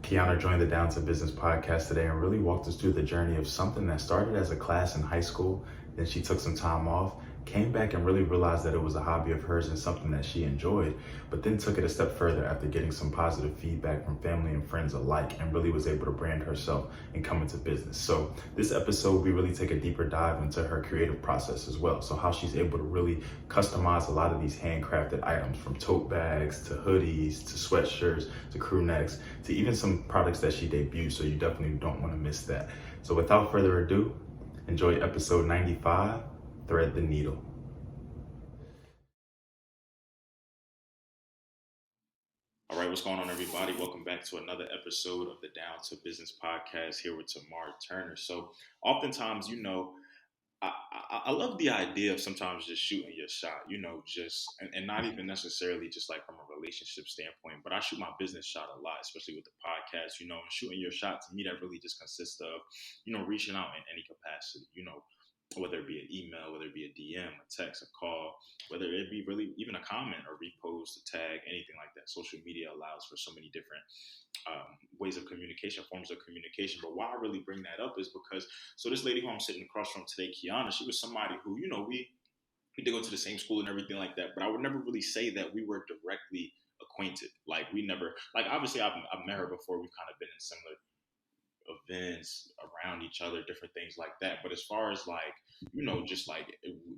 Keionna joined the Down to Business podcast today and really walked us through the journey of something that started as a class in high school. Then she took some time off, came back and really realized that it was a hobby of hers and something that she enjoyed, but then took it a step further after getting some positive feedback from family and friends alike and really was able to brand herself and come into business. So this episode, we really take a deeper dive into her creative process as well. So how she's able to really customize a lot of these handcrafted items, from tote bags to hoodies to sweatshirts to crew necks to even some products that she debuted. So you definitely don't want to miss that. So without further ado, enjoy episode 95, Thread the Needle. All right, what's going on, everybody? Welcome back to another episode of the Down to Business podcast here with Tamar Turner. So oftentimes, I love the idea of sometimes just shooting your shot, and not even necessarily just like from a relationship standpoint, but I shoot my business shot a lot, especially with the podcast, and shooting your shot to me, that really just consists of, reaching out in any capacity, whether it be an email, whether it be a DM, a text, a call, whether it be really even a comment or repost, a tag, anything like that. Social media allows for so many different ways of communication, forms of communication. But why I really bring that up is because, so this lady who I'm sitting across from today, Keionna, she was somebody who, we did go to the same school and everything like that, but I would never really say that we were directly acquainted. Like we never, like obviously I've met her before. We've kind of been in similar events around each other, different things like that. But as far as like, just like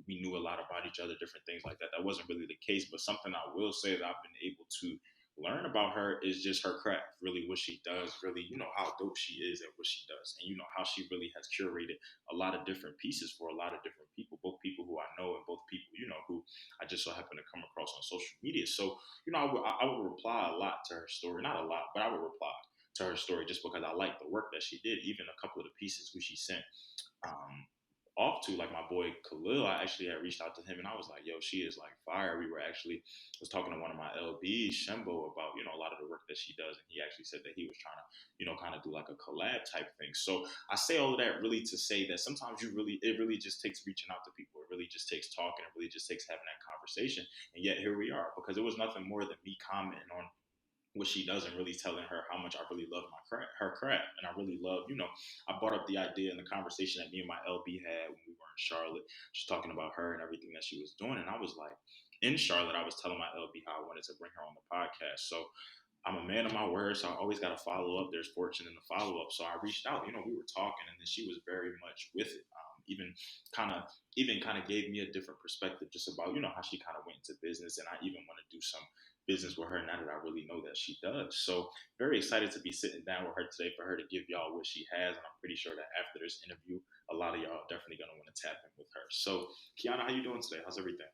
we knew a lot about each other, different things like that, that wasn't really the case. But something I will say that I've been able to learn about her is just her craft, really what she does, really, how dope she is at what she does. And how she really has curated a lot of different pieces for a lot of different people, both people who I know and both people, who I just so happen to come across on social media. So, I would reply a lot to her story, not a lot, but I would reply to her story just because I like the work that she did. Even a couple of the pieces who she sent um, off to, like my boy Khalil, I actually had reached out to him and I was like, yo, she is like fire. We were actually, was talking to one of my LBs, Shembo, about, a lot of the work that she does. And he actually said that he was trying to, kind of do like a collab type thing. So I say all of that really to say that sometimes it really just takes reaching out to people. It really just takes talking. It really just takes having that conversation. And yet here we are, because it was nothing more than me commenting on what she does and really telling her how much I really love her craft. And I really love, I brought up the idea in the conversation that me and my LB had when we were in Charlotte, just talking about her and everything that she was doing. And I was like, in Charlotte, I was telling my LB how I wanted to bring her on the podcast. So I'm a man of my word, so I always got to follow up. There's fortune in the follow up. So I reached out, we were talking, and then she was very much with it. Even kind of gave me a different perspective just about, how she kind of went into business. And I even want to do some business with her now that I really know that she does. So very excited to be sitting down with her today for her to give y'all what she has. And I'm pretty sure that after this interview, a lot of y'all are definitely going to want to tap in with her. So Keionna, how you doing today? How's everything?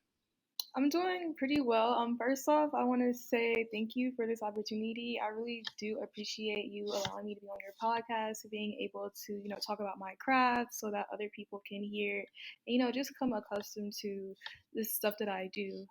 I'm doing pretty well. First off, I want to say thank you for this opportunity. I really do appreciate you allowing me to be on your podcast, being able to, talk about my craft so that other people can hear, and, just become accustomed to this stuff that I do.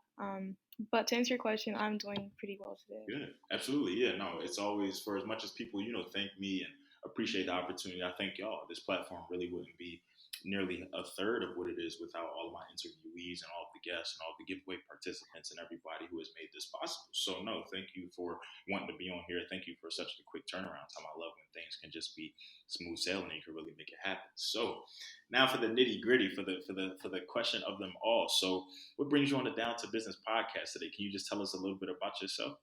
But to answer your question, I'm doing pretty well today. Good. Absolutely. Yeah. No, it's always, for as much as people, thank me and appreciate the opportunity, I thank y'all. This platform really wouldn't be nearly a third of what it is without all of my interviewees and all of the guests and all the giveaway participants and everybody who has made this possible. So no, thank you for wanting to be on here. Thank you for such a quick turnaround time. I love when things can just be smooth sailing and you can really make it happen. So now for the nitty gritty, for the question of them all. So what brings you on the Down to Business podcast today? Can you just tell us a little bit about yourself?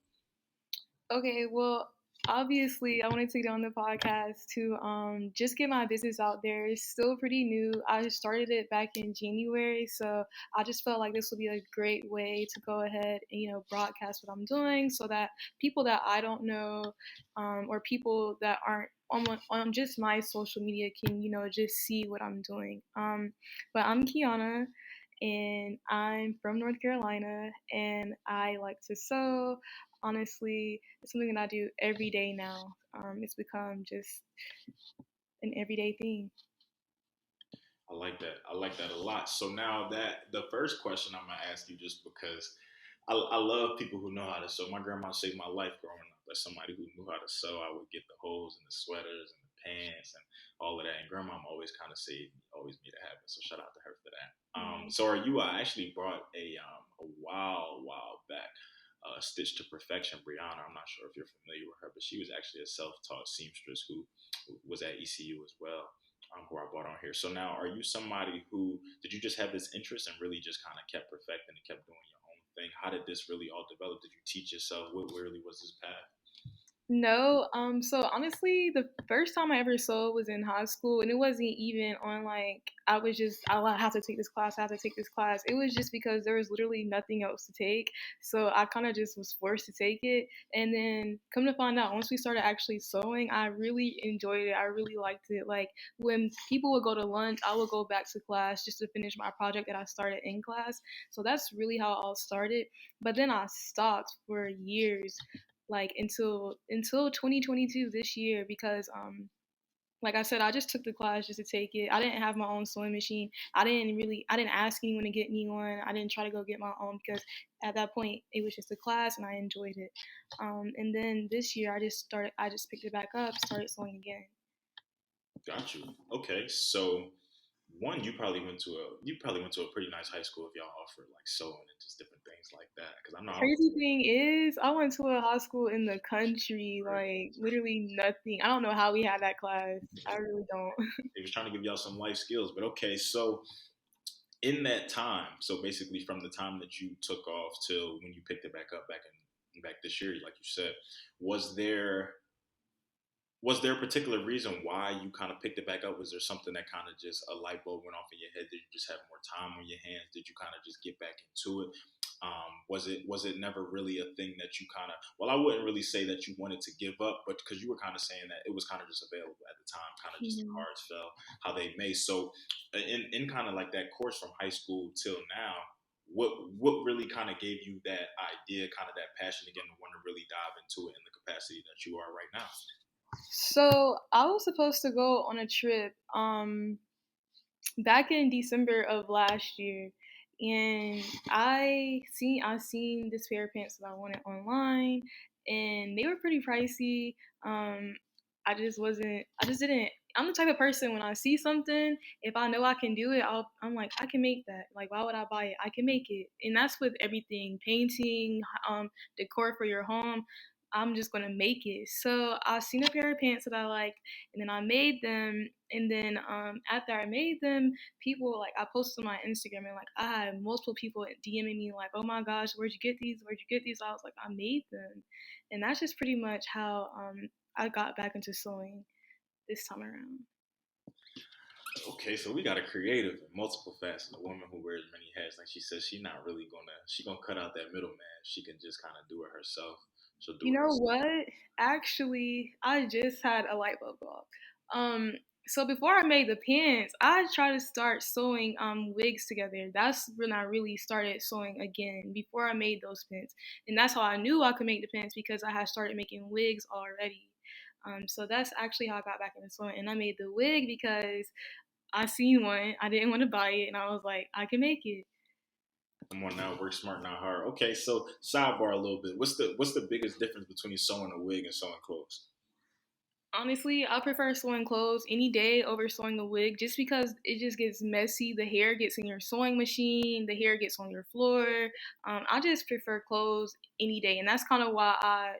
Okay, well, obviously, I wanted to get on the podcast to just get my business out there. It's still pretty new. I started it back in January, so I just felt like this would be a great way to go ahead and broadcast what I'm doing, so that people that I don't know, or people that aren't on just my social media can just see what I'm doing. But I'm Keionna. And I'm from North Carolina, and I like to sew. Honestly, it's something that I do every day now. It's become just an everyday thing. I like that. I like that a lot. So now that the first question I'm gonna ask you, just because I love people who know how to sew. My grandma saved my life growing up. As somebody who knew how to sew, I would get the holes and the sweaters and the pants and all of that. And grandma always kind of saved me, always made it happen. So shout out to her for that. So are you? I actually brought a while back. Stitch to Perfection, Brianna. I'm not sure if you're familiar with her, but she was actually a self-taught seamstress who was at ECU as well, who I brought on here. So now, are you somebody who did you just have this interest and really just kind of kept perfecting and kept doing your own thing? How did this really all develop? Did you teach yourself? What really was this path? No, so honestly, the first time I ever sewed was in high school, and it wasn't even on like I was just I have to take this class, I have to take this class. It was just because there was literally nothing else to take, so I kind of just was forced to take it. And then come to find out, once we started actually sewing, I really enjoyed it. I really liked it. Like when people would go to lunch, I would go back to class just to finish my project that I started in class. So that's really how it all started. But then I stopped for years like until 2022 this year because like I said, I just took the class just to take it. I didn't have my own sewing machine. I didn't ask anyone to get me one. I didn't try to go get my own because at that point it was just a class and I enjoyed it. And then this year I just picked it back up, started sewing again. Got you. Okay, so one, you probably went to a pretty nice high school if y'all offered like sewing and just different things like that. Because I know I Crazy thing is, I went to a high school in the country, was like literally nothing. I don't know how we had that class. I really don't. they was trying to give y'all some life skills, but okay. So in that time, so basically from the time that you took off till when you picked it back up back this year, like you said, was there was there a particular reason why you kind of picked it back up? Was there something that kind of just a light bulb went off in your head? Did you just have more time on your hands? Did you kind of just get back into it? Was it never really a thing that you kind of? Well, I wouldn't really say that you wanted to give up, but because you were kind of saying that it was kind of just available at the time, kind of just the Mhm. cards fell how they may. So, in kind of like that course from high school till now, what really kind of gave you that idea, kind of that passion again to want to really dive into it in the capacity that you are right now? So I was supposed to go on a trip back in December of last year, and I seen this pair of pants that I wanted online, and they were pretty pricey. I just didn't. I'm the type of person when I see something, if I know I can do it, I'm like I can make that. Like why would I buy it? I can make it, and that's with everything, painting, decor for your home. I'm just gonna make it. So I seen a pair of pants that I liked, and then I made them. And then after I made them, people like I posted on my Instagram and like I had multiple people DMing me like, "Oh my gosh, where'd you get these? Where'd you get these?" I was like, "I made them," and that's just pretty much how I got back into sewing this time around. Okay, so we got a creative and multiple facets. A woman who wears many hats. Like she says, she gonna cut out that middleman. She can just kind of do it herself. She'll do You it know herself. what? Actually, I just had a light bulb go off. Um, so before I made the pants, I tried to start sewing wigs together. That's when I really started sewing again before I made those pants, and that's how I knew I could make the pants because I had started making wigs already. So that's actually how I got back into sewing, and I made the wig because I seen one. I didn't want to buy it, and I was like, I can make it. Come on now, work smart, not hard. Okay, so sidebar a little bit. What's the biggest difference between sewing a wig and sewing clothes? Honestly, I prefer sewing clothes any day over sewing a wig just because it just gets messy. The hair gets in your sewing machine, the hair gets on your floor. I just prefer clothes any day, and that's kind of why I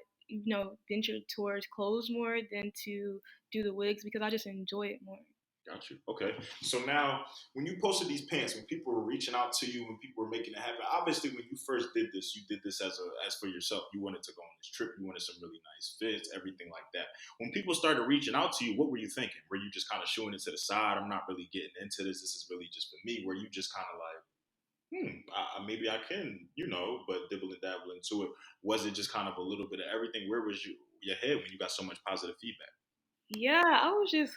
ventured towards clothes more than to do the wigs because I just enjoy it more. Got you. Okay. So now, when you posted these pants, when people were reaching out to you, when people were making it happen, obviously, when you first did this, you did this as for yourself. You wanted to go on this trip. You wanted some really nice fits, everything like that. When people started reaching out to you, what were you thinking? Were you just kind of shooing it to the side? I'm not really getting into this. This is really just for me. Were you just kind of like, maybe I can, but dibble and dabble into it? Was it just kind of a little bit of everything? Where was your head when you got so much positive feedback? Yeah, I was just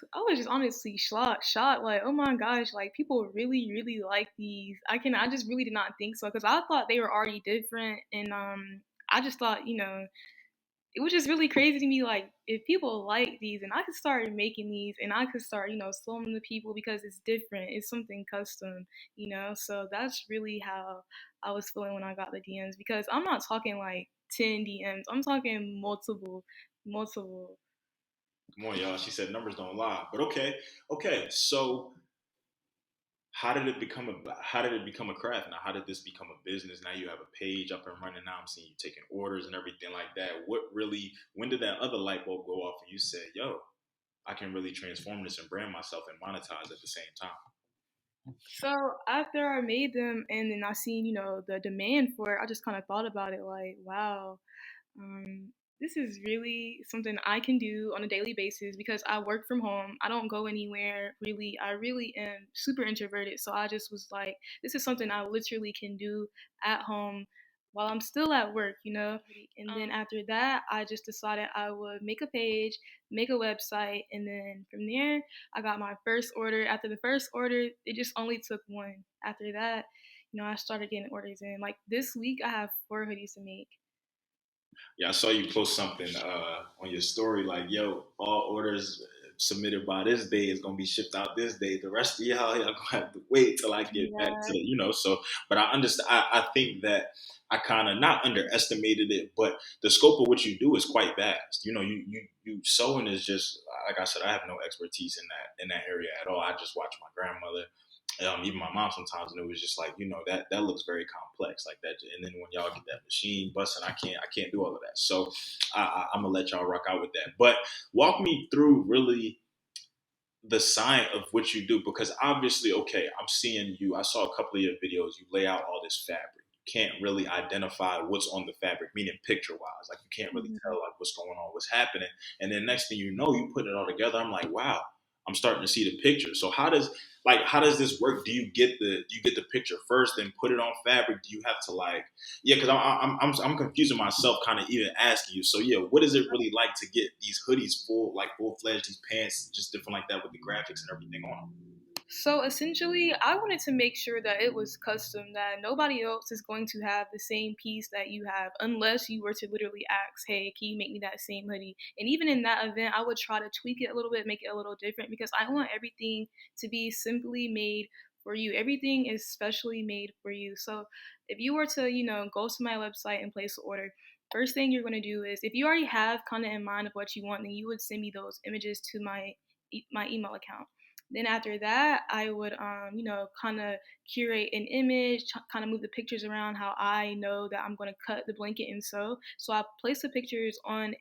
honestly shocked, like, oh my gosh, like people really, really like these. I just really did not think so because I thought they were already different, and I just thought, it was just really crazy to me, like if people like these, and I could start making these, and I could start, selling them to people because it's different, it's something custom. So that's really how I was feeling when I got the DMs because I'm not talking like 10 DMs, I'm talking multiple, multiple. Come on, y'all. She said numbers don't lie. But okay, okay. So how did it become a craft? Now, how did this become a business? Now you have a page up and running. Now I'm seeing you taking orders and everything like that. When did that other light bulb go off and you said, yo, I can really transform this and brand myself and monetize at the same time? So after I made them and then I seen, the demand for it, I just kind of thought about it like, wow, um, this is really something I can do on a daily basis because I work from home. I don't go anywhere really. I really am super introverted. So I just was like, this is something I literally can do at home while I'm still at work. And then after that, I just decided I would make a page, make a website, and then from there, I got my first order. After the first order, it just only took one. After that, I started getting orders in. Like this week, I have 4 hoodies to make. Yeah, I saw you post something on your story like, "Yo, all orders submitted by this day is gonna be shipped out this day. The rest of y'all gonna have to wait till I get back to Yeah. So, but I understand. I think that I kind of not underestimated it, but the scope of what you do is quite vast. You sewing is just like I said. I have no expertise in that area at all. I just watch my grandmother, even my mom sometimes, and it was just like, that looks very complex like that. And then when y'all get that machine busting, I can't do all of that. So I'm gonna let y'all rock out with that. But walk me through really the sign of what you do, because obviously, okay, I'm seeing you. I saw a couple of your videos. You lay out all this fabric. You can't really identify what's on the fabric, meaning picture wise. Like you can't really tell Mhm. like what's going on, what's happening. And then next thing you know, you put it all together. I'm like, wow, I'm starting to see the picture. So how does this work? Do you get the picture first, then put it on fabric? Do you have to like, yeah? Because I'm confusing myself, kind of even asking you. So yeah, what is it really like to get these hoodies full fledged, these pants, just different like that with the graphics and everything on them? So essentially, I wanted to make sure that it was custom, that nobody else is going to have the same piece that you have, unless you were to literally ask, hey, can you make me that same hoodie? And even in that event, I would try to tweak it a little bit, make it a little different because I want everything to be simply made for you. Everything is specially made for you. So if you were to, go to my website and place an order, first thing you're going to do is if you already have kind of in mind of what you want, then you would send me those images to my email account. Then after that, I would, kind of curate an image, kind of move the pictures around how I know that I'm going to cut the blanket and sew. So I place the pictures on,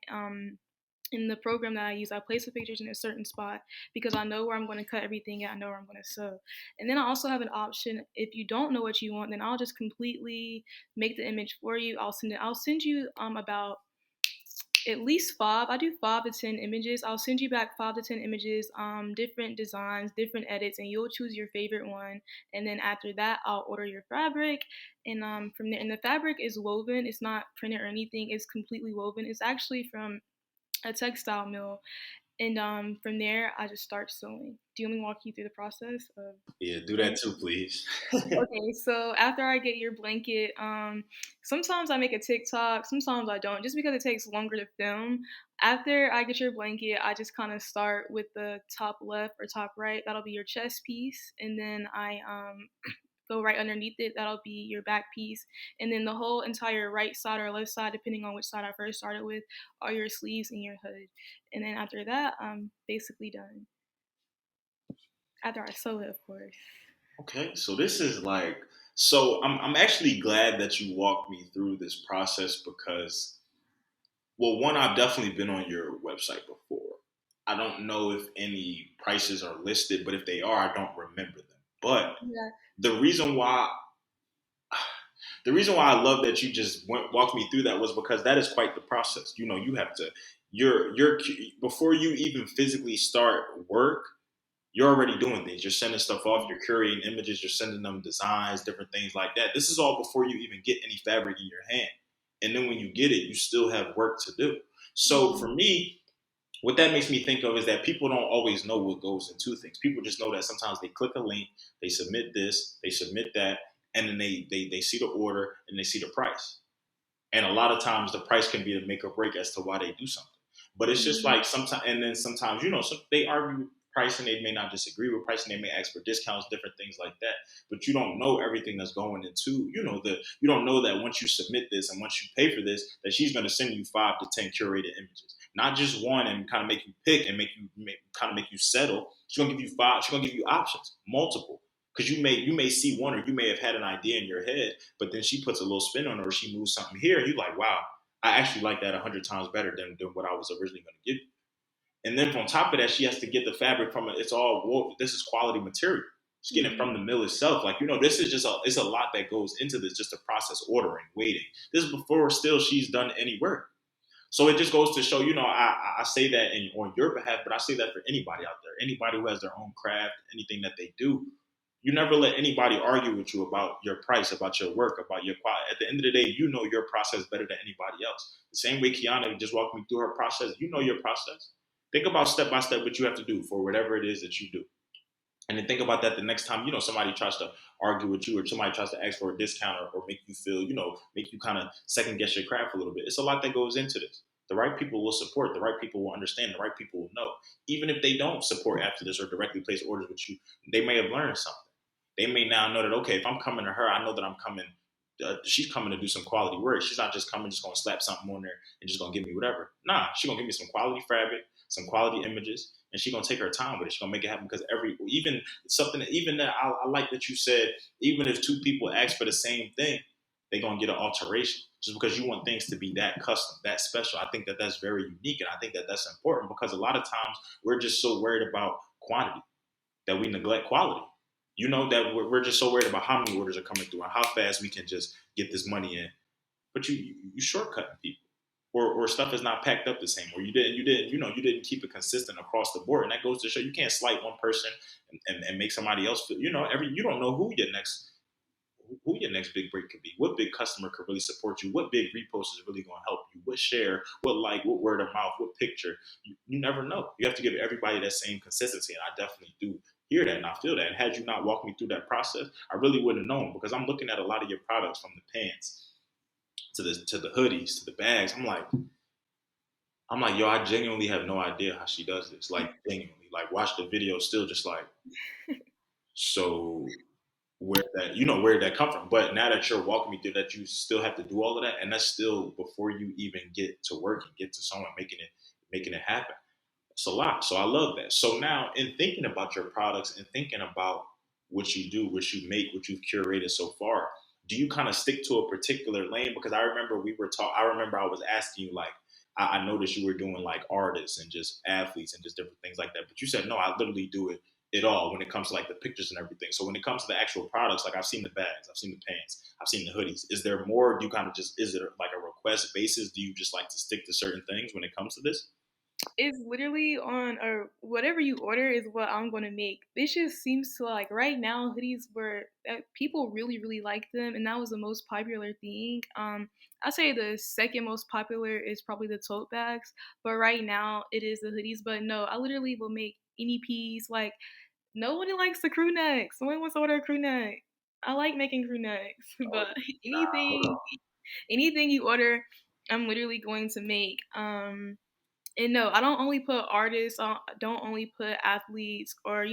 in the program that I use, I place the pictures in a certain spot because I know where I'm going to cut everything and I know where I'm going to sew. And then I also have an option if you don't know what you want, then I'll just completely make the image for you. I'll send you about at least five. I do 5 to 10 images. I'll send you back 5 to 10 images, different designs, different edits, and you'll choose your favorite one. And then after that, I'll order your fabric, and from there. And the fabric is woven. It's not printed or anything. It's completely woven. It's actually from a textile mill, and from there, I just start sewing. Do you want me to walk you through the process of Yeah, do that sewing? too, please. Okay, so after I get your blanket, sometimes I make a TikTok, sometimes I don't, just because it takes longer to film. After I get your blanket, I just kind of start with the top left or top right. That'll be your chest piece, and then I go right underneath it. That'll be your back piece, and then the whole entire right side or left side, depending on which side I first started with, are your sleeves and your hood. And then after that, I'm basically done. After I sew it, of course. Okay, so this is like, so I'm actually glad that you walked me through this process because, well, one, I've definitely been on your website before. I don't know if any prices are listed, but if they are, I don't remember them. But Yeah. the reason why the reason why I love that you just walked me through that was because that is quite the process. You have to you're before you even physically start work, you're already doing things. You're sending stuff off. You're curating images. You're sending them designs, different things like that. This is all before you even get any fabric in your hand. And then when you get it, you still have work to do. So Mhm. for me, what that makes me think of is that people don't always know what goes into things. People just know that sometimes they click a link, they submit this, they submit that, and then they see the order and they see the price. And a lot of times the price can be the make or break as to why they do something. But it's just Mhm. like sometimes, and then sometimes, they argue with price and they may not disagree with price and they may ask for discounts, different things like that. But you don't know everything that's going into, you don't know that once you submit this and once you pay for this, that she's going to send you 5 to 10 curated images, not just one, and kind of make you pick and kind of make you settle. She's going to give you five. She's going to give you options, multiple. Because you may see one, or you may have had an idea in your head, but then she puts a little spin on it, or she moves something here, and you're like, wow, I actually like that 100 times better than what I was originally going to give you. And then on top of that, she has to get the fabric from it. It's all woven. This is quality material. She's getting it from the mill itself. Like, this is just it's a lot that goes into this, just the process, ordering, waiting. This is before still she's done any work. So it just goes to show, I say that on your behalf, but I say that for anybody out there, anybody who has their own craft, anything that they do. You never let anybody argue with you about your price, about your work, about your quality. At the end of the day, you know your process better than anybody else. The same way Keionna just walked me through her process, you know your process. Think about step by step what you have to do for whatever it is that you do. And then think about that the next time, somebody tries to argue with you, or somebody tries to ask for a discount, or make you feel, make you kind of second guess your craft a little bit. It's a lot that goes into this. The right people will support. The right people will understand. The right people will know. Even if they don't support after this or directly place orders with you, they may have learned something. They may now know that, okay, if I'm coming to her, I know that I'm coming. She's coming to do some quality work. She's not just coming, just going to slap something on there and just going to give me whatever. Nah, she's going to give me some quality fabric, some quality images, and she's going to take her time with it. She's going to make it happen, because even that, I like that you said, even if two people ask for the same thing, they're going to get an alteration, just because you want things to be that custom, that special. I think that that's very unique, and I think that that's important, because a lot of times we're just so worried about quantity that we neglect quality. That we're just so worried about how many orders are coming through and how fast we can just get this money in. But you shortcutting people, or stuff is not packed up the same, or you didn't keep it consistent across the board. And that goes to show you can't slight one person and make somebody else feel. You don't know who your next big break could be. What big customer could really support you? What big repost is really going to help you? What share? What like? What word of mouth? What picture? You never know. You have to give everybody that same consistency, and I definitely do hear that, and I feel that. And had you not walked me through that process, I really wouldn't have known, because I'm looking at a lot of your products, from the pants to the hoodies to the bags. I'm like, yo, I genuinely have no idea how she does this. Like, genuinely, like, watch the video, still just like, so where did that come from? But now that you're walking me through that, you still have to do all of that, and that's still before you even get to work and get to someone making it happen. It's a lot. So I love that. So now, in thinking about your products and thinking about what you do, what you make, what you've curated so far, do you kind of stick to a particular lane? Because I remember I remember I was asking you, like, I noticed you were doing like artists and just athletes and just different things like that. But you said no, I literally do it all when it comes to like the pictures and everything. So when it comes to the actual products, like, I've seen the bags, I've seen the pants, I've seen the hoodies. Is there more? Do you kind of just, is it like a request basis? Do you just like to stick to certain things when it comes to this? It's literally on, or whatever you order is what I'm gonna make. This just seems to, like, right now hoodies were people really really like them, and that was the most popular thing. I say the second most popular is probably the tote bags, but right now it is the hoodies. But no, I literally will make any piece. Like, nobody likes the crew neck. Someone wants to order a crew neck. I like making crew necks, Oh, but anything you order, I'm literally going to make. And no, I don't only put artists. I don't only put athletes, or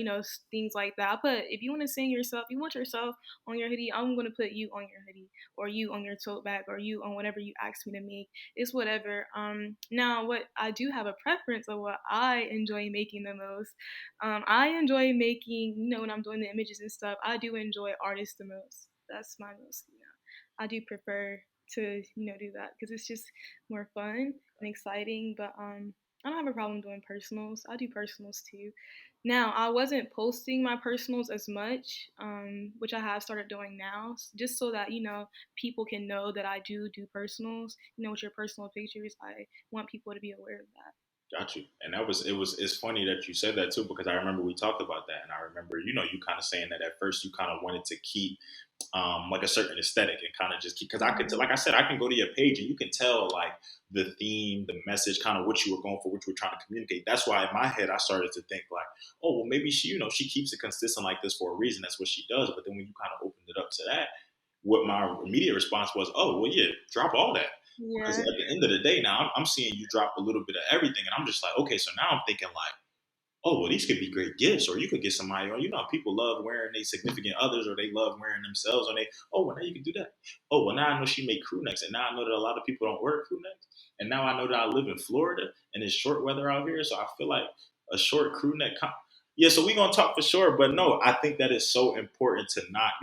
things like that. I put, if you want to sing yourself, you want yourself on your hoodie, I'm gonna put you on your hoodie, or you on your tote bag, or you on whatever you ask me to make. It's whatever. Now what I do have a preference of what I enjoy making the most. I enjoy making, when I'm doing the images and stuff. I do enjoy artists the most. That's my most. I do prefer to do that because it's just more fun and exciting. But I don't have a problem doing personals. I do personals too. Now, I wasn't posting my personals as much, which I have started doing now, just so that people can know that I do personals. With your personal pictures, I want people to be aware of that. Got you. And it's funny that you said that too, because I remember we talked about that, and I remember, you kind of saying that at first you kind of wanted to keep like a certain aesthetic, and kind of just keep, because I could, like I said, I can go to your page and you can tell like the theme, the message, kind of what you were going for, what you were trying to communicate. That's why in my head I started to think like, oh well, maybe she keeps it consistent like this for a reason. That's what she does. But then when you kind of opened it up to that, what my immediate response was, oh well, yeah, drop all that. Because Yeah. at the end of the day, now I'm seeing you drop a little bit of everything, and I'm just like, okay, so now I'm thinking like, oh well, these could be great gifts, or you could get somebody, or how people love wearing their significant others, or they love wearing themselves, or they, oh well, now you can do that. Oh well, now I know she made crew necks, and now I know that a lot of people don't wear crew necks, and now I know that I live in Florida and it's short weather out here, so I feel like a short crew neck. Yeah, so we're gonna talk for sure. But no, I think that is so important to not,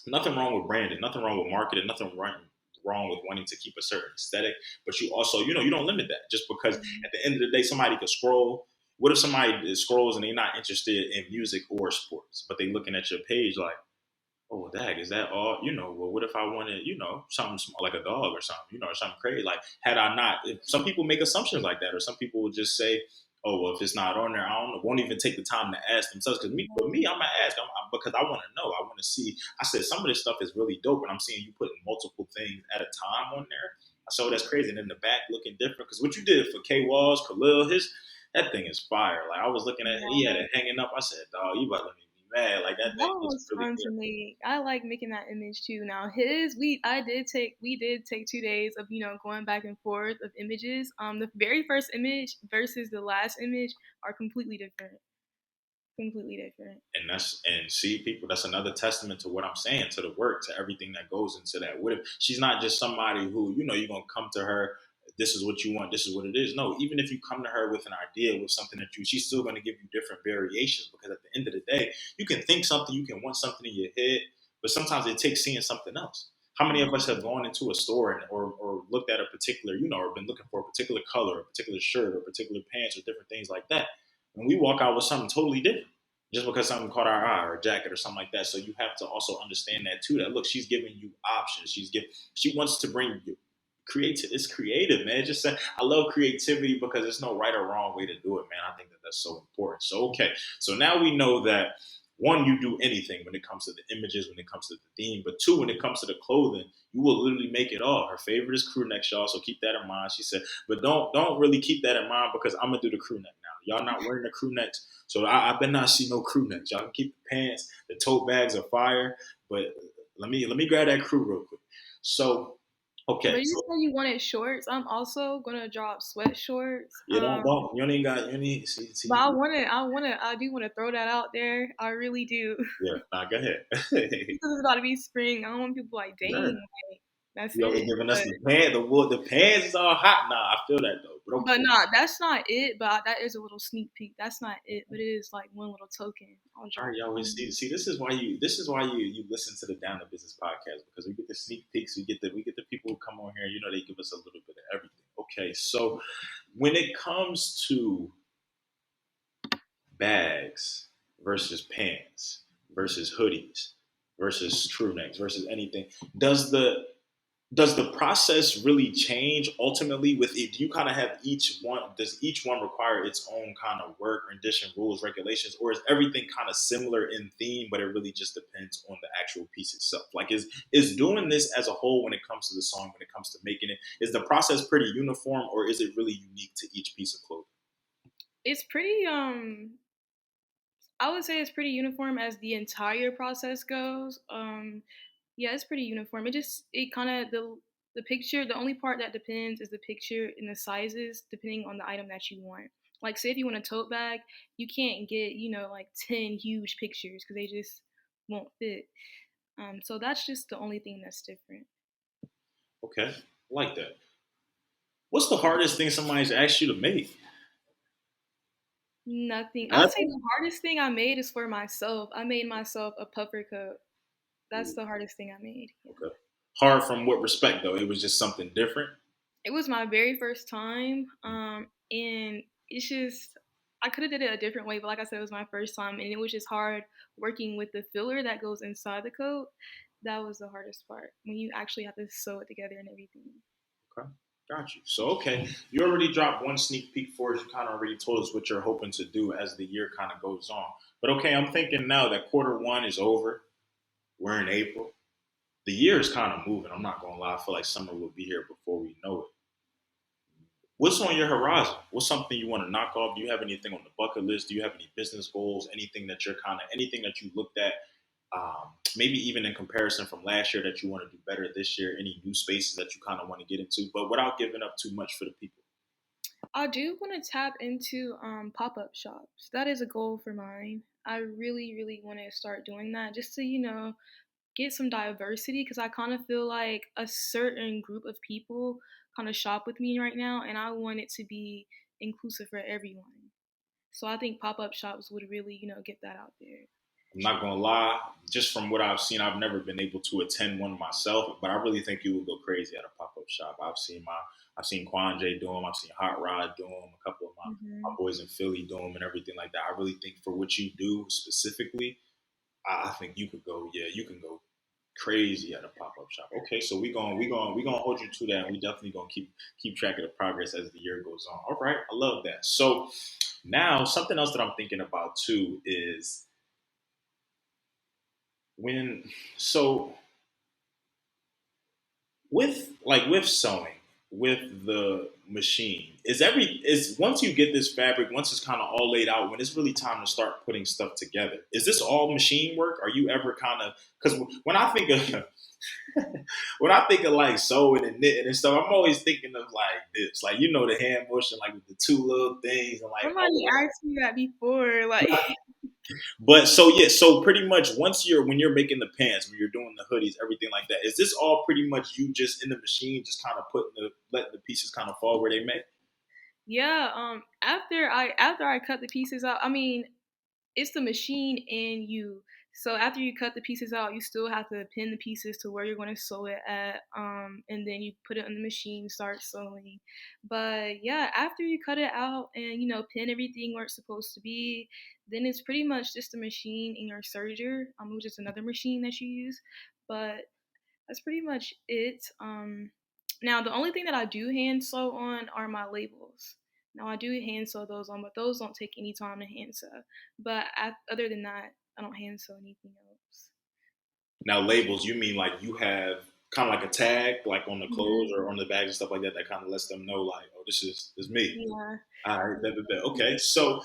nothing wrong with branding, nothing wrong with marketing, nothing wrong with wanting to keep a certain aesthetic. But you also, you don't limit that just because Mhm. at the end of the day, somebody could scroll. What if somebody scrolls and they're not interested in music or sports, but they looking at your page like, oh, well, dag, is that all? Well, what if I wanted, something small, like a dog or something, or something crazy? Like, had I not, some people make assumptions like that, or some people will just say, oh, well, if it's not on there, I don't know, won't even take the time to ask themselves. Because me, I'm gonna ask because I want to know, I want to see. I said some of this stuff is really dope, and I'm seeing you putting multiple things at a time on there. So that's crazy. And in the back looking different, because what you did for K Walls, Khalil, his that thing is fire. Like I was looking at, he had Yeah. it hanging up. I said, dog, you about to make me mad. Like that That thing one is was really fun to good. make. I like making that image too. Now we did take 2 days of going back and forth of images. The very first image versus the last image are completely different. Completely different. And see people, that's another testament to what I'm saying, to the work, to everything that goes into that. What if she's not just somebody who you're gonna come to her, this is what you want, this is what it is. No, even if you come to her with an idea, with something that she's still going to give you different variations, because at the end of the day, you can think something, you can want something in your head, but sometimes it takes seeing something else. How many of us have gone into a store or looked at a particular, or been looking for a particular color, a particular shirt, or particular pants, or different things like that, and we walk out with something totally different just because something caught our eye, or a jacket or something like that. So you have to also understand that too. That look, she's giving you options. She wants to bring you creative. It's creative, man. Just say, I love creativity because there's no right or wrong way to do it, man. I think that that's so important. So okay, so now we know that one, you do anything when it comes to the images, when it comes to the theme, but two, when it comes to the clothing, you will literally make it all. Her favorite is crew neck, y'all. So keep that in mind. She said, but don't really keep that in mind because I'm gonna do the crew neck now. Y'all not wearing the crew necks, so I better not see no crew necks. Y'all can keep the pants. The tote bags are fire, but let me grab that crew real quick. So okay, But you so said you wanted shorts. I'm also gonna drop sweat shorts. you don't you ain't got you need But see I do want to throw that out there. I really do. yeah. Nah, go ahead. Because it's about to be spring. I don't want people like, Yeah. dang, like that's You always it. giving us the pants, the wool, the pants is all hot. Nah, I feel that though. But But okay. nah, that's not it. But that is a little sneak peek. That's not it. But it is like one little token. I'll All right, drop y'all. one. See, this is why you listen to the Down to Business podcast, because we get the sneak peeks, we get the people who come on here. They give us a little bit of everything. Okay, so when it comes to bags versus pants versus hoodies versus crew necks versus anything, does the process really change ultimately with it? Do you kind of have each one? Does each one require its own kind of work, rendition, rules, regulations, or is everything kind of similar in theme, but it really just depends on the actual piece itself? Like, is doing this as a whole, when it comes to the song, when it comes to making it, is the process pretty uniform, or is it really unique to each piece of clothing? It's pretty I would say it's pretty uniform as the entire process goes. Yeah, it's pretty uniform. It kind of the picture. The only part that depends is the picture and the sizes, depending on the item that you want. Like, say if you want a tote bag, you can't get like 10 huge pictures because they just won't fit. So that's just the only thing that's different. Okay, I like that. What's the hardest thing somebody's asked you to make? Nothing. I'd say Nothing. the hardest thing I made is for myself. I made myself a puffer coat. That's the hardest thing I made. Yeah. Okay. Hard from what respect though? It was just something different. It was my very first time, and it's just I could have did it a different way, but like I said, it was my first time, and it was just hard working with the filler that goes inside the coat. That was the hardest part when you actually have to sew it together and everything. Okay. Got you. So, okay, you already dropped one sneak peek for us. You kind of already told us what you're hoping to do as the year kind of goes on. But okay, I'm thinking now that quarter one is over. We're in April. The year is kind of moving. I'm not going to lie. I feel like summer will be here before we know it. What's on your horizon? What's something you want to knock off? Do you have anything on the bucket list? Do you have any business goals? Anything that you looked at, maybe even in comparison from last year that you want to do better this year? Any new spaces that you kind of want to get into, but without giving up too much for the people? I do want to tap into pop up shops. That is a goal for mine. I really, really want to start doing that just to get some diversity because I kind of feel like a certain group of people kind of shop with me right now, and I want it to be inclusive for everyone. So I think pop-up shops would really, get that out there. I'm not gonna lie, just from what I've seen, I've never been able to attend one myself, but I really think you would go crazy at a pop up shop. I've seen Quanje do them, I've seen Hot Rod do them, a couple of my Hmm. boys in Philly do them, and everything like that. I really think for what you do specifically, I think you could go, yeah, you can go crazy at a pop up shop. Okay, so we gonna hold you to that, and we definitely gonna keep track of the progress as the year goes on. All right, I love that. So now something else that I'm thinking about too is when so with sewing with the machine is once you get this fabric, once it's kind of all laid out, when it's really time to start putting stuff together, is this all machine work? Are you ever kind of, because when I think of when I think of like sewing and knitting and stuff, I'm always thinking of like this, like the hand motion, like with the two little things and like Somebody asked me that before, like, but so yeah, so pretty much once when you're making the pants, when you're doing the hoodies, everything like that, is this all pretty much you just in the machine, just kind of letting the pieces kind of fall where they may? yeah. After I cut the pieces out, I mean, it's the machine and you. So after you cut the pieces out, you still have to pin the pieces to where you're going to sew it at, and then you put it on the machine, start sewing. But yeah, after you cut it out and pin everything where it's supposed to be, then it's pretty much just a machine in your serger, which is another machine that you use. But that's pretty much it. Now the only thing that I do hand sew on are my labels. Now I do hand sew those on, but those don't take any time to hand sew. But other than that, I don't hand sew anything else. Now labels, you mean like you have kind of like a tag, like on the clothes Hmm. or on the bags and stuff like that, that kind of lets them know like, oh, this is me. Yeah. All right, bet. Okay, so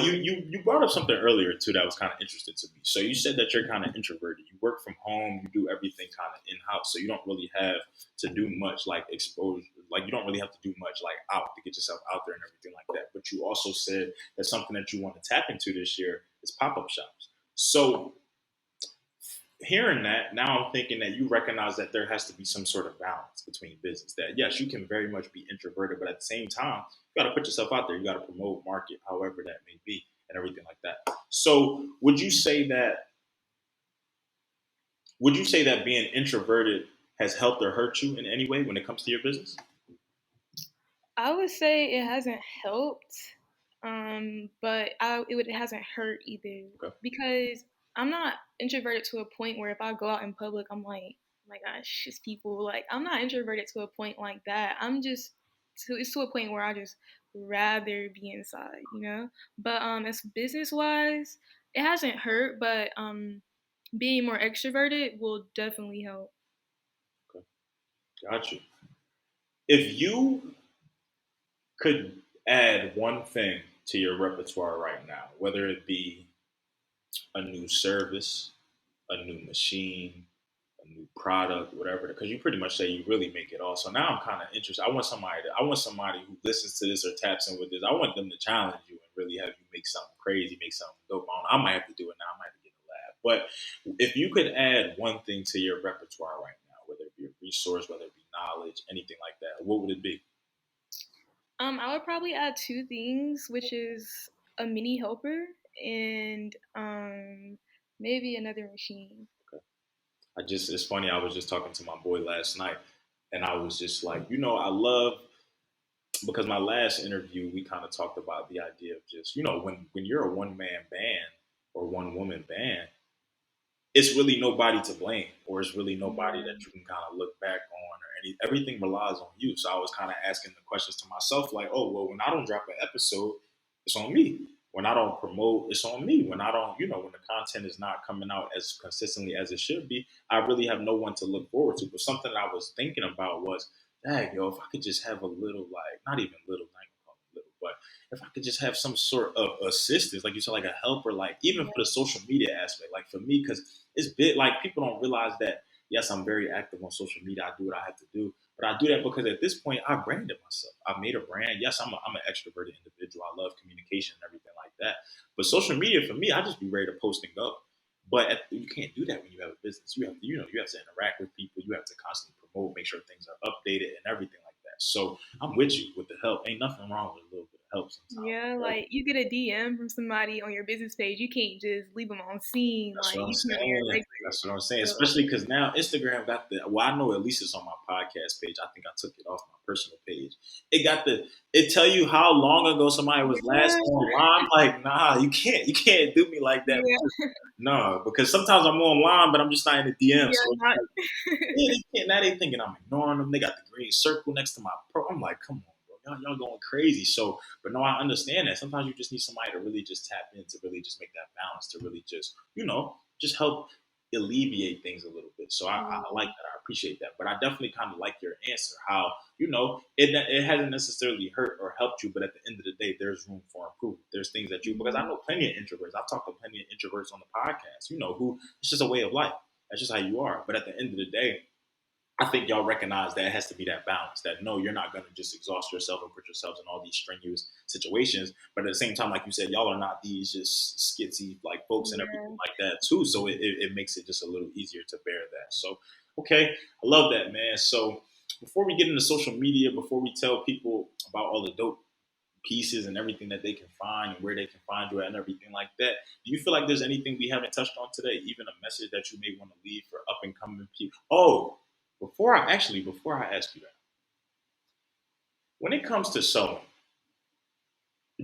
you brought up something earlier too that was kind of interesting to me. So you said that you're kind of introverted. You work from home. You do everything kind of in house, so you don't really have to do much like exposure. Like you don't really have to do much like out to get yourself out there and everything like that. But you also said that something that you want to tap into this year is pop up shops. So hearing that, now I'm thinking that you recognize that there has to be some sort of balance between business. That yes, you can very much be introverted, but at the same time, you got to put yourself out there. You got to promote, market, however that may be, and everything like that. So, would you say that being introverted has helped or hurt you in any way when it comes to your business? I would say it hasn't helped, but it hasn't hurt either Okay. because I'm not introverted to a point where if I go out in public, I'm like, oh my gosh, it's people. Like I'm not introverted to a point like that. It's to a point where I just rather be inside. But as business wise, it hasn't hurt, but being more extroverted will definitely help. Okay. Got you. If you could add one thing to your repertoire right now, whether it be a new service, a new machine, a new product, whatever. Because you pretty much say you really make it all. So now I'm kind of interested. I want somebody who listens to this or taps in with this. I want them to challenge you and really have you make something crazy, make something dope. I might have to do it now. I might have to get a lab. But if you could add one thing to your repertoire right now, whether it be a resource, whether it be knowledge, anything like that, what would it be? I would probably add two things, which is a mini helper and maybe another machine. It's funny. I was just talking to my boy last night, and I was just like, I love because my last interview we kind of talked about the idea of just when you're a one man band or one woman band, it's really nobody to blame, or it's really nobody Yeah. that you can kind of look back on, or everything relies on you. So I was kind of asking the questions to myself, like, oh well, when I don't drop an episode, it's on me. When I don't promote, it's on me. When I don't, when the content is not coming out as consistently as it should be, I really have no one to look forward to. But something that I was thinking about was, dang, yo, if I could just have a little, like, not even little, not even call it little, but if I could just have some sort of assistance, like you said, like a helper, like even for the social media aspect, like for me, because it's bit like people don't realize that. Yes, I'm very active on social media. I do what I have to do, but I do that because at this point, I branded myself. I made a brand. Yes, I'm an extroverted individual. I love communication and everything like that. But social media for me, I just be ready to post and go. But you can't do that when you have a business. You have to, you have to interact with people. You have to constantly promote, make sure things are updated and everything like that. So I'm with you with the help. Ain't nothing wrong with a little bit help sometimes. Yeah, Right? like you get a DM from somebody on your business page, you can't just leave them on scene. That's Like what I'm you can be on your saying. regular. That's what I'm saying. So Especially because now Instagram got the. Well, I know at least it's on my podcast page. I think I took it off my personal page. It got the. It tell you how long ago somebody was last yeah, online. Like, nah, you can't do me like that. yeah, No, because sometimes I'm online, but I'm just not in the DM. yeah, So it's not. like, yeah, they can't. Now they thinking I'm ignoring them. They got the green circle next to my pro. I'm like, come on, bro, y'all going crazy. So, but no, I understand that. Sometimes you just need somebody to really just tap in, to really just make that balance, to really just just help alleviate things a little bit. So I like Yeah, that. I appreciate that. But I definitely kind of like your answer. How it hasn't necessarily hurt or helped you, but at the end of the day, there's room for improvement. There's things that because I mhm, know plenty of introverts. I've talked to plenty of introverts on the podcast. Who it's just a way of life. That's just how you are. But at the end of the day, I think y'all recognize that it has to be that balance. That no, you're not going to just exhaust yourself and put yourselves in all these strenuous situations. But at the same time, like you said, y'all are not these just skitsy like folks and everything yeah. like that too. So it makes it just a little easier to bear that. So okay, I love that, man. So before we get into social media, before we tell people about all the dope pieces and everything that they can find and where they can find you at and everything like that. Do you feel like there's anything we haven't touched on today? Even a message that you may want to leave for up and coming people? Oh, before I ask you that, when it comes to sewing,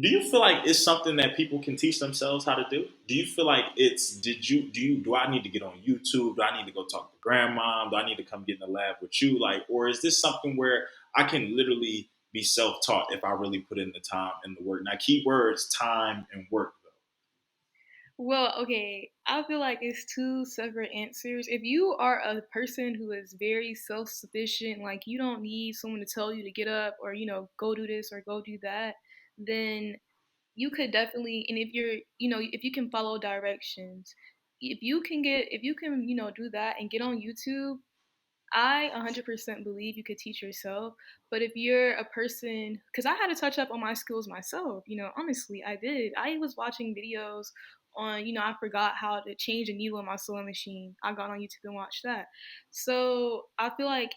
do you feel like it's something that people can teach themselves how to do? Do you feel like do I need to get on YouTube? Do I need to go talk to grandma? Do I need to come get in the lab with you? Like, or is this something where I can literally be self-taught if I really put in the time and the work? Now, keywords, time and work though. Well, okay, I feel like it's two separate answers. If you are a person who is very self sufficient, like you don't need someone to tell you to get up or, go do this or go do that, then you could definitely, and if you're, if you can follow directions, if you can, do that and get on YouTube, I 100% believe you could teach yourself. But if you're a person, because I had to touch up on my skills myself, honestly, I did. I was watching videos on, I forgot how to change a needle in my sewing machine. I got on YouTube and watched that. So I feel like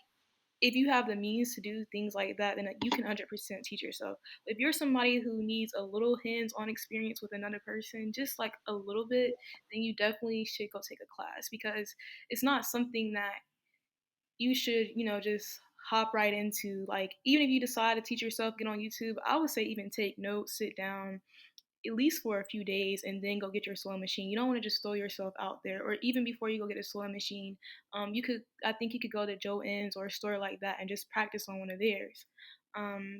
if you have the means to do things like that, then you can 100% teach yourself. If you're somebody who needs a little hands on experience with another person, just like a little bit, then you definitely should go take a class because it's not something that you should, just hop right into. Like, even if you decide to teach yourself, get on YouTube, I would say even take notes, sit down, at least for a few days, and then go get your sewing machine. You don't want to just throw yourself out there. Or even before you go get a sewing machine, I think you could go to Joann's or a store like that and just practice on one of theirs.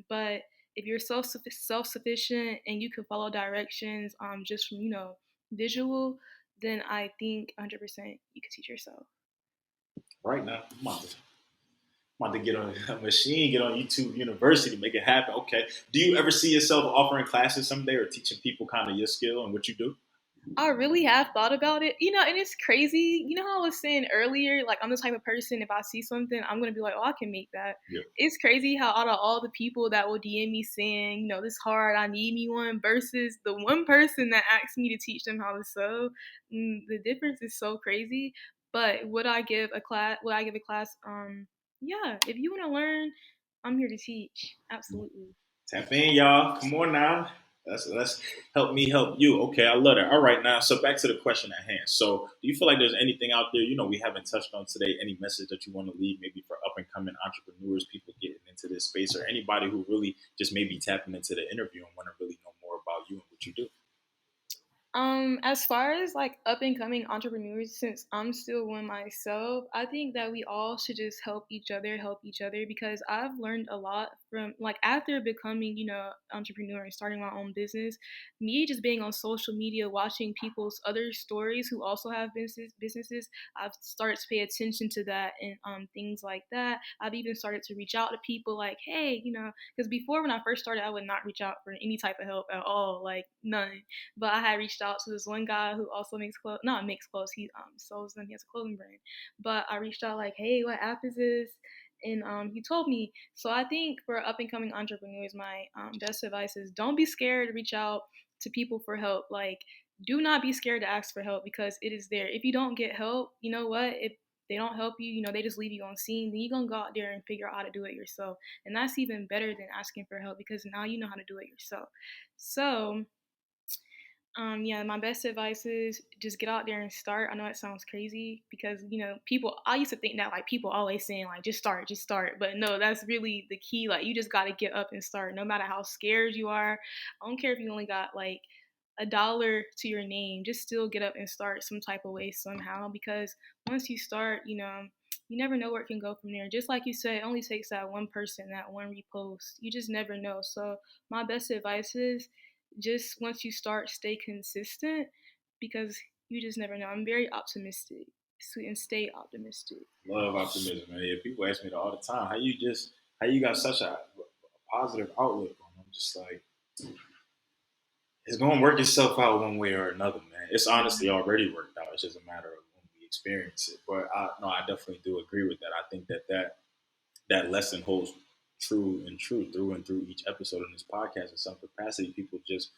But if you're self sufficient and you can follow directions, just from visual, then I think 100% you can teach yourself. Right now, I'm about to get on a machine, get on YouTube University, make it happen. Okay. Do you ever see yourself offering classes someday or teaching people kind of your skill and what you do? I really have thought about it, and it's crazy. You know how I was saying earlier, like I'm the type of person if I see something, I'm gonna be like, oh, I can make that. Yeah. It's crazy how out of all the people that will DM me saying, this hard, I need me one, versus the one person that asked me to teach them how to sew, the difference is so crazy. But would I give a class? Would I give a class? Yeah. If you want to learn, I'm here to teach. Absolutely. Tap in, y'all. Come on now. Let's help me help you. Okay, I love that. All right, now, so back to the question at hand. So, do you feel like there's anything out there, we haven't touched on today? Any message that you want to leave, maybe for up and coming entrepreneurs, people getting into this space, or anybody who really just maybe tapping into the interview and want to really know more about you and what you do? As far as like up and coming entrepreneurs, since I'm still one myself, I think that we all should just help each other because I've learned a lot from like after becoming, entrepreneur and starting my own business, me just being on social media, watching people's other stories who also have businesses, I've started to pay attention to that and things like that. I've even started to reach out to people like, hey, because before when I first started, I would not reach out for any type of help at all, like none. But I had reached out to this one guy who also makes clothes, not makes clothes, he sells them. He has a clothing brand. But I reached out like, hey, what app is this? And he told me. So I think for up and coming entrepreneurs, my best advice is don't be scared to reach out to people for help. Like, do not be scared to ask for help because it is there. If you don't get help, you know what? they don't help you, they just leave you on scene, then you're gonna go out there and figure out how to do it yourself. And that's even better than asking for help because now you know how to do it yourself. So yeah, my best advice is just get out there and start. I know it sounds crazy because, people, I used to think that like people always saying like just start. But no, that's really the key. Like you just got to get up and start no matter how scared you are. I don't care if you only got like $1 to your name, just still get up and start some type of way somehow because once you start, you never know where it can go from there. Just like you said, it only takes that one person, that one repost. You just never know. So my best advice is just once you start, stay consistent because you just never know. I'm very optimistic. Sweet and stay optimistic. Love optimism, man. Yeah, people ask me that all the time. How you got such a positive outlook on? I'm just like, it's going to work itself out one way or another, man. It's honestly already worked out. It's just a matter of when we experience it. But I definitely do agree with that. I think that lesson holds true through and through each episode of this podcast in some capacity. People just,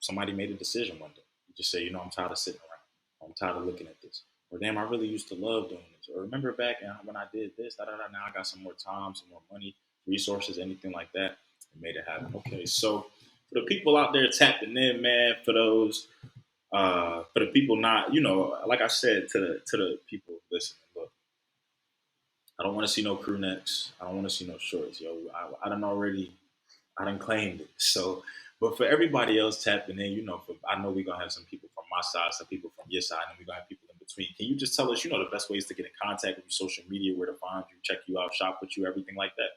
somebody made a decision one day. You just say, I'm tired of sitting around. I'm tired of looking at this. Or damn, I really used to love doing this. Or remember back when I did this, now I got some more time, some more money, resources, anything like that. It made it happen. Okay, so for the people out there tapping in, man, for the people not, like I said to the people listening, look, I don't want to see no crew necks. I don't want to see no shorts, yo. I done claimed it. So, but for everybody else tapping in, I know we're gonna have some people from my side, some people from your side, and we're gonna have people in between. Can you just tell us, the best ways to get in contact with you, social media, where to find you, check you out, shop with you, everything like that?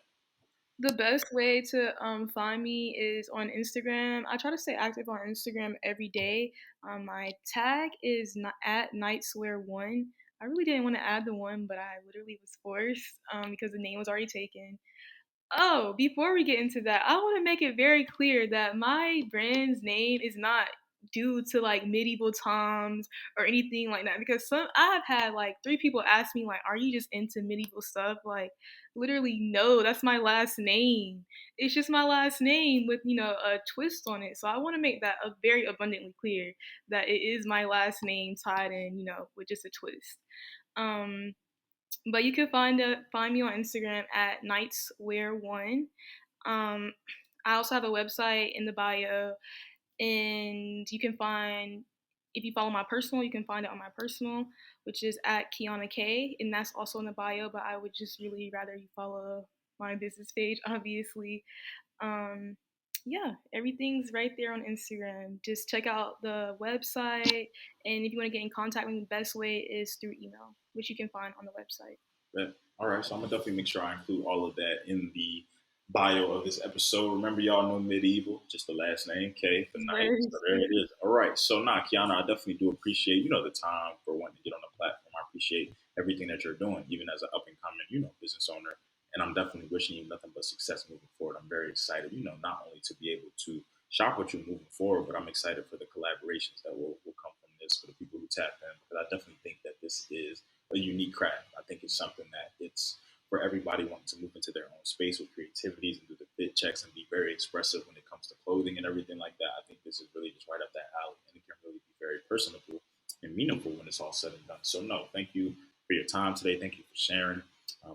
The best way to find me is on Instagram. I try to stay active on Instagram every day. My tag is not at Knightswear1. I really didn't want to add the one, but I literally was forced because the name was already taken. Oh, before we get into that, I want to make it very clear that my brand's name is not due to like medieval times or anything like that because I've had like 3 people ask me like, "Are you just into medieval stuff?" Like, literally, no. That's my last name. It's just my last name with a twist on it. So I want to make that very abundantly clear that it is my last name tied in, with just a twist. Um, but you can find me on Instagram at Knightswear1. Um, I also have a website in the bio, and you can find if you follow my personal, you can find it on my personal, which is at Keionna K, and that's also in the bio. But I would just really rather you follow my business page, obviously. Um, yeah, everything's right there on Instagram. Just check out the website, and if you want to get in contact with me, the best way is through email, which you can find on the website. But, all right, so I'm gonna definitely make sure I include all of that in the bio of this episode. Remember, y'all know medieval, just the last name K for night. Very So there it is. All right, so now, Keionna, I definitely do appreciate the time for wanting to get on the platform. I appreciate everything that you're doing, even as an up and coming business owner. And I'm definitely wishing you nothing but success moving forward. I'm very excited, not only to be able to shop with you moving forward, but I'm excited for the collaborations that will come from this for the people who tap in. Because I definitely think that this is a unique craft. I think it's something that it's for everybody wanting to move into their own space with creativities and do the fit checks and be very expressive when it comes to clothing and everything like that. I think this is really just right up that alley, and it can really be very personable and meaningful when it's all said and done. So, no, thank you for your time today. Thank you for sharing.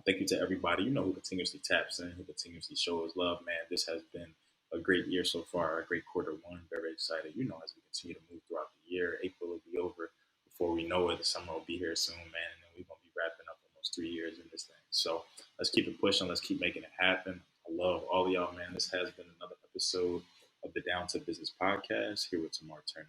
Thank you to everybody who continuously taps in, who continuously shows love. Man, this has been a great year so far, a great quarter 1. Very excited, as we continue to move throughout the year. April will be over before we know it. The summer will be here soon, man, and then we're gonna be wrapping up almost 3 years in this thing. So let's keep it pushing. Let's keep making it happen. I love all of y'all, man. This has been another episode of the Down to Business podcast here with Tamar Turner.